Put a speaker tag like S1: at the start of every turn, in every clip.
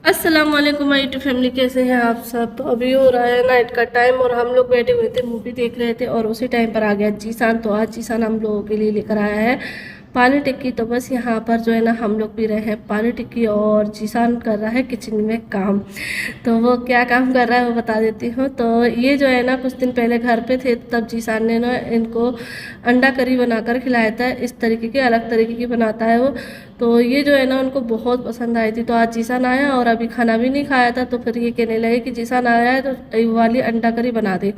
S1: अस्सलाम वालेकुम my YouTube family, कैसे हैं आप सब। तो अभी हो रहा है नाइट का टाइम और हम लोग बैठे हुए थे, मूवी देख रहे थे और उसी टाइम पर आ गया जीसान। तो आज जीसान हम लोगों के लिए लेकर आया है पानी टिक्की। तो बस यहाँ पर जो है ना हम लोग पी रहे हैं पानी टिक्की और जीसान कर रहा है किचन में काम। तो वो क्या काम कर रहा है वो बता देती हूँ। तो ये जो है ना कुछ दिन पहले घर पे थे, तब जीसान ने ना इनको अंडा करी बनाकर खिलाया था। इस तरीके की अलग तरीके की बनाता है वो। तो ये जो है ना उनको बहुत पसंद आई थी। तो आज जीसान आया और अभी खाना भी नहीं खाया था, तो फिर ये कहने लगे कि जीसान आया है तो ये वाली अंडा करी बना दे।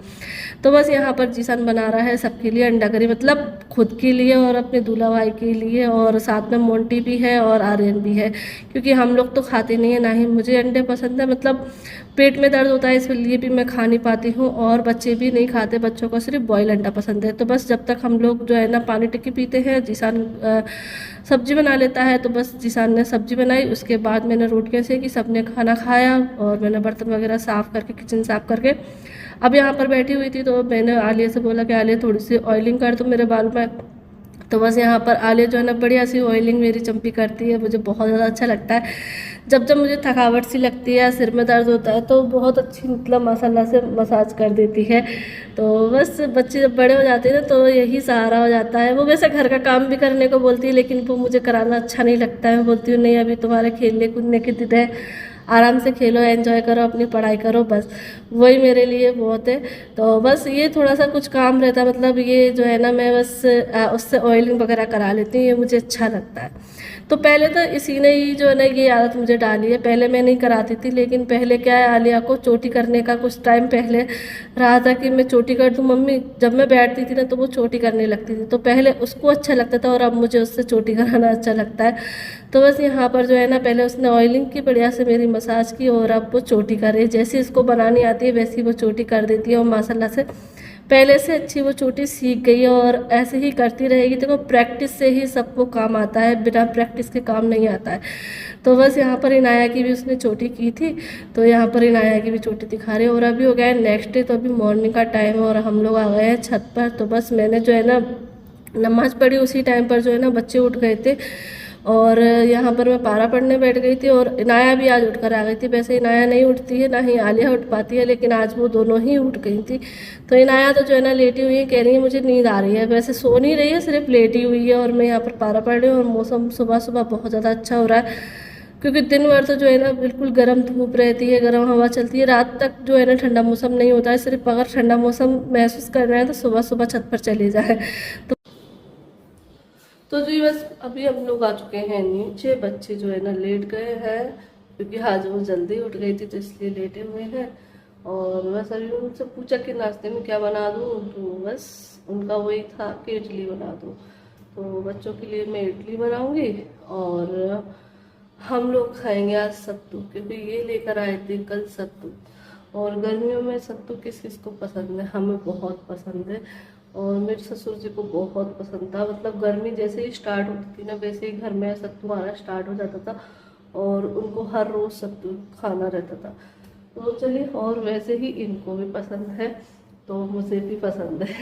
S1: तो बस यहाँ पर जीसान बना रहा है सबके लिए अंडा करी, मतलब खुद के लिए और अपने दूल्हा भाई के लिए, और साथ में मोंटी भी है और आर्यन भी है, क्योंकि हम लोग तो खाते नहीं है, ना ही मुझे अंडे पसंद है। मतलब पेट में दर्द होता है इसलिए भी मैं खा नहीं पाती हूँ, और बच्चे भी नहीं खाते, बच्चों को सिर्फ बॉयल अंडा पसंद है। तो बस जब तक हम लोग जो है ना पानी टिक्की पीते हैं, जीसान सब्जी बना लेता है। तो बस जीसान ने सब्जी बनाई, उसके बाद मैंने रोटियाँ सेकी, सबने खाना खाया और मैंने बर्तन वगैरह साफ़ करके किचन साफ़ करके अब यहाँ पर बैठी हुई थी। तो मैंने आलिया से बोला कि आलिया थोड़ी सी ऑयलिंग कर दो मेरे बाल में। तो बस यहाँ पर आलिया जो है ना बढ़िया सी ऑयलिंग मेरी चंपी करती है, मुझे बहुत ज़्यादा अच्छा लगता है। जब जब मुझे थकावट सी लगती है, सिर में दर्द होता है, तो बहुत अच्छी मतलब माशाल्लाह से मसाज कर देती है। तो बस बच्चे जब बड़े हो जाते हैं ना तो यही सहारा हो जाता है। वो वैसे घर का काम भी करने को बोलती है, लेकिन वो मुझे कराना अच्छा नहीं लगता है। मैं बोलती हूँ नहीं, अभी तुम्हारे खेलने कूदने के दिन है, आराम से खेलो, एंजॉय करो, अपनी पढ़ाई करो, बस वही मेरे लिए बहुत है। तो बस ये थोड़ा सा कुछ काम रहता है, मतलब ये जो है ना मैं बस उससे ऑयलिंग वगैरह करा लेती हूँ, ये मुझे अच्छा लगता है। तो पहले तो इसी ने ही जो है ना ये आदत मुझे डाली है, पहले मैं नहीं कराती थी, लेकिन पहले क्या है, आलिया को चोटी करने का कुछ टाइम पहले रहा था कि मैं चोटी कर दूँ मम्मी। जब मैं बैठती थी ना तो वो चोटी करने लगती थी, तो पहले उसको अच्छा लगता था और अब मुझे उससे चोटी कराना अच्छा लगता है। तो बस यहाँ पर जो है ना पहले उसने ऑयलिंग की बढ़िया से मेरी मसाज की, और अब वो चोटी कर रही है। जैसे इसको बनानी आती है वैसी वो चोटी कर देती है, और माशाल्लाह से पहले से अच्छी वो चोटी सीख गई है और ऐसे ही करती रहेगी। देखो प्रैक्टिस से ही सबको काम आता है, बिना प्रैक्टिस के काम नहीं आता है। तो बस यहाँ पर इनाया की भी उसने चोटी की थी, तो यहाँ पर इनाया की भी चोटी दिखा रहे हैं। और अभी हो गया है नेक्स्ट डे, तो अभी मॉर्निंग का टाइम है और हम लोग आ गए हैं छत पर। तो बस मैंने जो है ना नमाज़ पढ़ी, उसी टाइम पर जो है ना बच्चे उठ गए थे और यहाँ पर मैं पारा पढ़ने बैठ गई थी, और इनाया भी आज उठकर आ गई थी। वैसे इनाया नहीं उठती है, ना ही आलिया उठ पाती है, लेकिन आज वो दोनों ही उठ गई थी। तो इनाया तो जो है ना लेटी हुई है, कह रही है मुझे नींद आ रही है, वैसे सो नहीं रही है, सिर्फ लेटी हुई है। और मैं यहाँ पर पारा पढ़ रही हूँ और मौसम सुबह सुबह बहुत ज़्यादा अच्छा हो रहा है, क्योंकि दिन भर तो जो है ना बिल्कुल गर्म धूप रहती है, गर्म हवा चलती है, रात तक जो है ना ठंडा मौसम नहीं होता है। सिर्फ अगर ठंडा मौसम महसूस करना है तो सुबह सुबह छत पर चले जाए। तो जी बस अभी हम लोग आ चुके हैं नीचे, बच्चे जो है ना लेट गए हैं, क्योंकि आज वो जल्दी उठ गई थी तो इसलिए लेटे हुए हैं। और बस अभी उनसे पूछा कि नाश्ते में क्या बना दूँ, तो बस उनका वही था कि इडली बना दूँ। तो बच्चों के लिए मैं इडली बनाऊँगी और हम लोग खाएंगे आज सत्तू, क्योंकि ये लेकर आए थे कल सत्तू। और गर्मियों में सत्तू किस किस को पसंद है, हमें बहुत पसंद है, और मेरे ससुर जी को बहुत पसंद था। मतलब गर्मी जैसे ही स्टार्ट होती थी ना, वैसे ही घर में सत्तू आना स्टार्ट हो जाता था, और उनको हर रोज़ सत्तू खाना रहता था। तो चलिए, और वैसे ही इनको भी पसंद है तो मुझे भी पसंद है।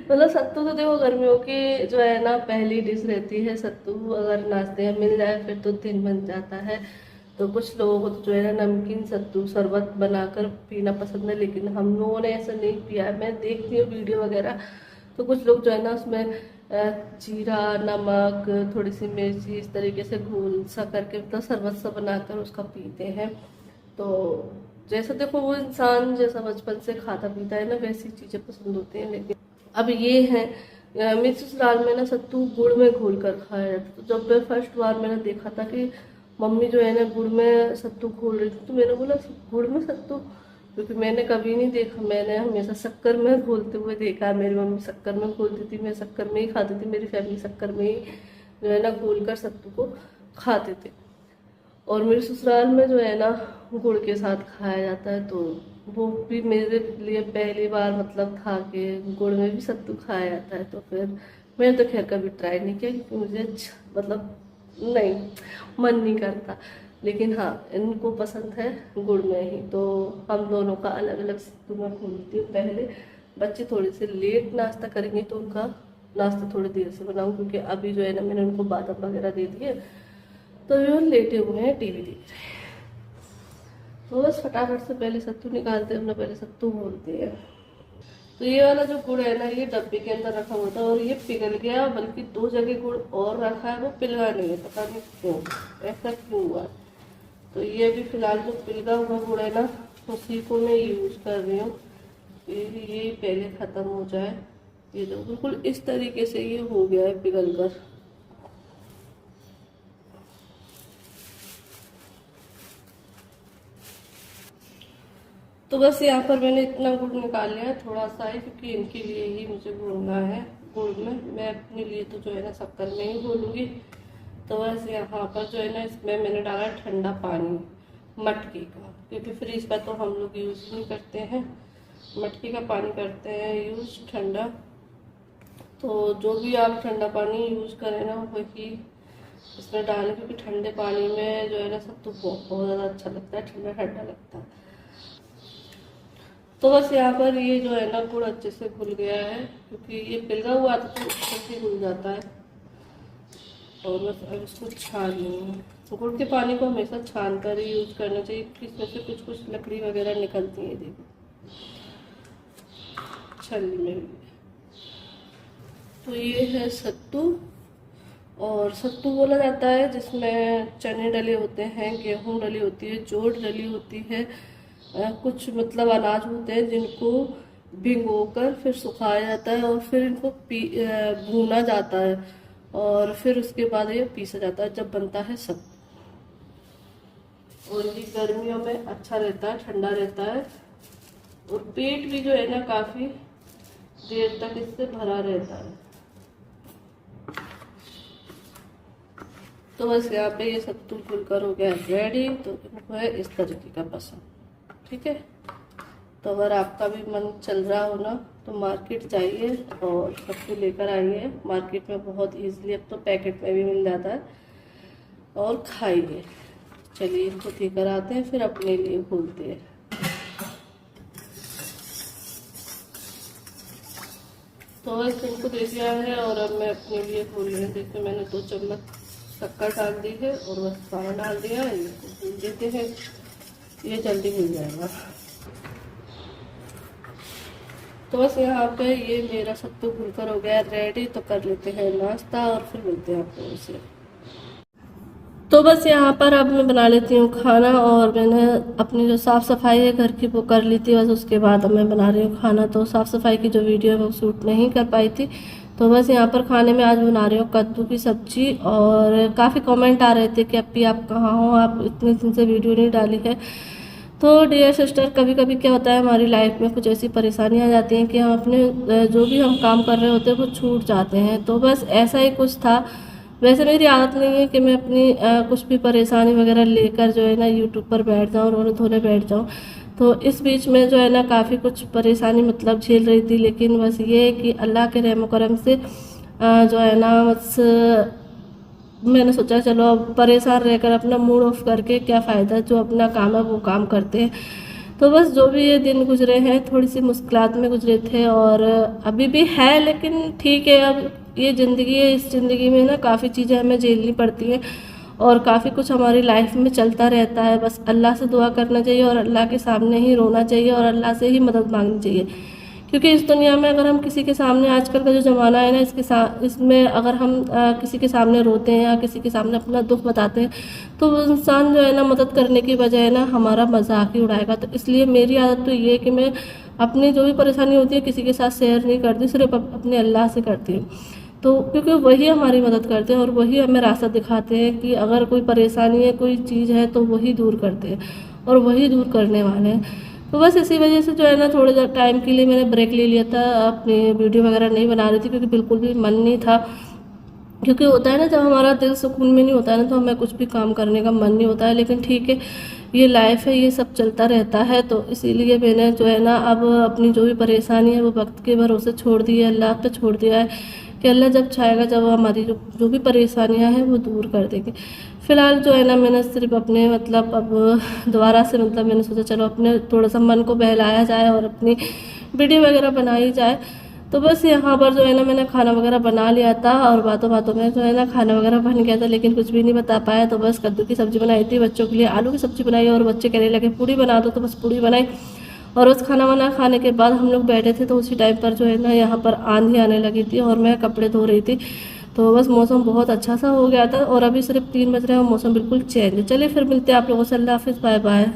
S1: मतलब सत्तू तो देखो गर्मियों की जो है ना पहली डिश रहती है सत्तू, अगर नाश्ते में मिल जाए फिर तो दिन बन जाता है। तो कुछ लोगों को तो जो है ना नमकीन सत्तू शरबत बनाकर पीना पसंद है, लेकिन हम लोगों ने ऐसा नहीं पिया है। मैं देखती हूँ वीडियो वगैरह, तो कुछ लोग जो है ना उसमें जीरा, नमक, थोड़ी सी मिर्ची, इस तरीके से घोल सा करके मतलब शरबत सा बनाकर उसका पीते हैं। तो जैसा देखो वो इंसान जैसा बचपन से खाता पीता है ना, वैसी चीज़ें पसंद होती हैं। लेकिन अब ये है मेरे ससुराल में ना सत्तू गुड़ में घोल कर खाया जाता है। तो जब मैं फर्स्ट बार मैंने देखा था कि मम्मी जो है ना गुड़ में सत्तू घोल रही थी, तो मैंने बोला गुड़ में सत्तू, क्योंकि मैंने कभी नहीं देखा, मैंने हमेशा शक्कर में घोलते हुए देखा है। मेरी मम्मी शक्कर में घोलती थी, मैं शक्कर में ही खाती थी, मेरी फैमिली शक्कर में ही जो है ना घोल कर सत्तू को खाते थे। और मेरे ससुराल में जो है ना गुड़ के साथ खाया जाता है, तो वो भी मेरे लिए पहली बार मतलब था कि गुड़ में भी सत्तू खाया जाता है। तो फिर मैंने तो खैर कभी ट्राई नहीं किया, क्योंकि मुझे मतलब नहीं, मन नहीं करता। लेकिन हाँ इनको पसंद है गुड़ में ही, तो हम दोनों का अलग अलग सत्तू मैं खोलती हूँ। पहले बच्चे थोड़े से लेट नाश्ता करेंगे तो उनका नाश्ता थोड़ी देर से बनाऊँ, क्योंकि अभी जो है ना मैंने उनको बादाम वगैरह दे दिए, तो वो लेटे हुए हैं टीवी देख रहे हैं। तो बस फटाफट से पहले सत्तू निकालते हैं, अपना पहले सत्तू घोलते हैं। तो ये वाला जो गुड़ है ना, ये डब्बे के अंदर रखा हुआ था और ये पिघल गया, बल्कि 2 जगह गुड़ और रखा है, वो पिघला नहीं है, पता नहीं क्यों, ऐसा क्यों हुआ। तो ये भी फिलहाल जो पिघला हुआ गुड़ है ना, उसी को मैं यूज़ कर रही हूँ। ये पहले ख़त्म हो जाए। ये तो बिल्कुल इस तरीके से ये हो गया है पिघल कर। तो बस यहाँ पर मैंने इतना गुड़ निकाल लिया है, थोड़ा सा है, क्योंकि इनके लिए ही मुझे घोलना है गुड़ में। मैं अपने लिए तो जो है ना शक्कर में ही घोलूँगी। तो बस यहाँ पर जो है ना, इसमें मैंने डाला ठंडा पानी मटके का, क्योंकि फ्रिज का तो हम लोग यूज़ नहीं करते हैं, मटके का पानी करते हैं यूज़ ठंडा। तो जो भी आप ठंडा पानी यूज़ करें ना, वही इसमें डालें, क्योंकि ठंडे पानी में जो है ना सत्तू बहुत ज़्यादा अच्छा लगता है, ठंडा ठंडा लगता है। तो बस यहाँ पर ये जो है ना गुड़ अच्छे से घुल गया है, क्योंकि ये पिघला हुआ था तो अच्छे से घुल जाता है। और बस अब इसको छान लेंगे। गुड़ के पानी को हमेशा छान कर ही यूज़ करना चाहिए, क्योंकि इसमें से कुछ कुछ लकड़ी वगैरह निकलती है, देखो छलनी में। तो ये है सत्तू, और सत्तू बोला जाता है जिसमें चने डले होते हैं, गेहूँ डली होती है, जोड़ डली होती है, कुछ मतलब अनाज होते हैं जिनको भिगोकर फिर सुखाया जाता है और फिर इनको भूना जाता है और फिर उसके बाद ये पीसा जाता है, जब बनता है सत्तू। और ये गर्मियों में अच्छा रहता है, ठंडा रहता है, और पेट भी जो है ना काफ़ी देर तक इससे भरा रहता है। तो बस यहाँ पे ये सत्तू घुलकर हो गया रेडी। तो इनको है इस तरीके का पसंद, ठीक है। तो अगर आपका भी मन चल रहा हो ना, तो मार्केट जाइए और सत्तू लेकर आइए। मार्केट में बहुत इजीली अब तो पैकेट में भी मिल जाता है, और खाइए। चलिए इनको देकर आते हैं, फिर अपने लिए घोलते हैं। तो बस इनको दे दिया है और अब मैं अपने लिए घोल रही हूँ। देखिए मैंने 2 चम्मच शक्कर डाल दी है और बस पानी डाल दिया है। इनको भून देते हैं, ये जल्दी मिल जाएगा। तो बस यहाँ पे ये मेरा सत्तू घुलकर हो गया रेडी। तो कर लेते हैं नाश्ता और फिर मिलते हैं आपको उसे। तो बस यहाँ पर अब मैं बना लेती हूँ खाना, और मैंने अपनी जो साफ़ सफाई है घर की वो कर ली थी, बस उसके बाद अब मैं बना रही हूँ खाना। तो साफ़ सफाई की जो वीडियो है वो शूट नहीं कर पाई थी। तो बस यहाँ पर खाने में आज बना रही हूँ कद्दू की सब्जी। और काफ़ी कमेंट आ रहे थे कि अप्पी आप कहाँ हो, आप इतने दिन से वीडियो नहीं डाली है। तो डियर सिस्टर, कभी कभी क्या होता है हमारी लाइफ में कुछ ऐसी परेशानियाँ आ जाती हैं कि हम अपने जो भी हम काम कर रहे होते हैं वो छूट जाते हैं। तो बस ऐसा ही कुछ था। वैसे मेरी आदत नहीं है कि मैं अपनी कुछ भी परेशानी वगैरह लेकर जो है ना यूट्यूब पर बैठ जाऊँ और धोने बैठ जाऊँ। तो इस बीच में जो है ना काफ़ी कुछ परेशानी मतलब झेल रही थी, लेकिन बस ये है कि अल्लाह के रहम करम से जो है ना बस मैंने सोचा चलो अब परेशान रहकर अपना मूड ऑफ करके क्या फ़ायदा, जो अपना काम है वो काम करते हैं। तो बस जो भी ये दिन गुजरे हैं थोड़ी सी मुश्किलात में गुजरे थे, और अभी भी है, लेकिन ठीक है। अब ये ज़िंदगी है, इस ज़िंदगी में ना काफ़ी चीज़ें हमें झेलनी पड़ती हैं और काफ़ी कुछ हमारी लाइफ में चलता रहता है। बस अल्लाह से दुआ करना चाहिए और अल्लाह के सामने ही रोना चाहिए और अल्लाह से ही मदद मांगनी चाहिए, क्योंकि इस दुनिया में अगर हम किसी के सामने, आजकल का जो ज़माना है ना, इसमें अगर हम किसी के सामने रोते हैं या किसी के सामने अपना दुख बताते हैं, तो वो इंसान जो है ना मदद करने की बजाय ना हमारा मजाक ही उड़ाएगा। तो इसलिए मेरी आदत तो ये है कि मैं अपनी जो भी परेशानी होती है किसी के साथ शेयर नहीं करती, सिर्फ अपने अल्लाह से करती हूँ। तो क्योंकि वही हमारी मदद करते हैं और वही हमें रास्ता दिखाते हैं कि अगर कोई परेशानी है, कोई चीज़ है, तो वही दूर करते हैं और वही दूर करने वाले हैं। तो बस इसी वजह से जो है ना थोड़े टाइम के लिए मैंने ब्रेक ले लिया था, अपनी वीडियो वगैरह नहीं बना रही थी, क्योंकि बिल्कुल भी मन नहीं था। क्योंकि होता है ना जब हमारा दिल सुकून में नहीं होता है ना, तो हमें कुछ भी काम करने का मन नहीं होता है। लेकिन ठीक है, ये लाइफ है, ये सब चलता रहता है। तो इसीलिए मैंने जो है ना अब अपनी जो भी परेशानी है वो वक्त के भरोसे छोड़ दी है, अल्लाह पे छोड़ दिया है कि अल्लाह जब चाहेगा, जब हमारी जो भी परेशानियां हैं वो दूर कर देंगे। फ़िलहाल जो है ना मैंने सिर्फ अपने मतलब अब दोबारा से मतलब मैंने सोचा चलो अपने थोड़ा सा मन को बहलाया जाए और अपनी वीडियो वगैरह बनाई जाए। तो बस यहाँ पर जो है ना मैंने खाना वगैरह बना लिया था और बातों बातों में जो है ना खाना वगैरह बन गया था, लेकिन कुछ भी नहीं बता पाया। तो बस कद्दू की सब्ज़ी बनाई थी बच्चों के लिए, आलू की सब्ज़ी बनाई और बच्चे कहने लगे पूड़ी बना दो, तो बस पूड़ी बनाई। और उस खाना वाना खाने के बाद हम लोग बैठे थे, तो उसी टाइम पर जो है ना यहाँ पर आंधी आने लगी थी और मैं कपड़े धो रही थी। तो बस मौसम बहुत अच्छा सा हो गया था और अभी सिर्फ 3 बज रहे हैं और मौसम बिल्कुल चेंज। चलिए फिर मिलते हैं आप लोगों से। अल्लाह हाफिज़, बाय बाय।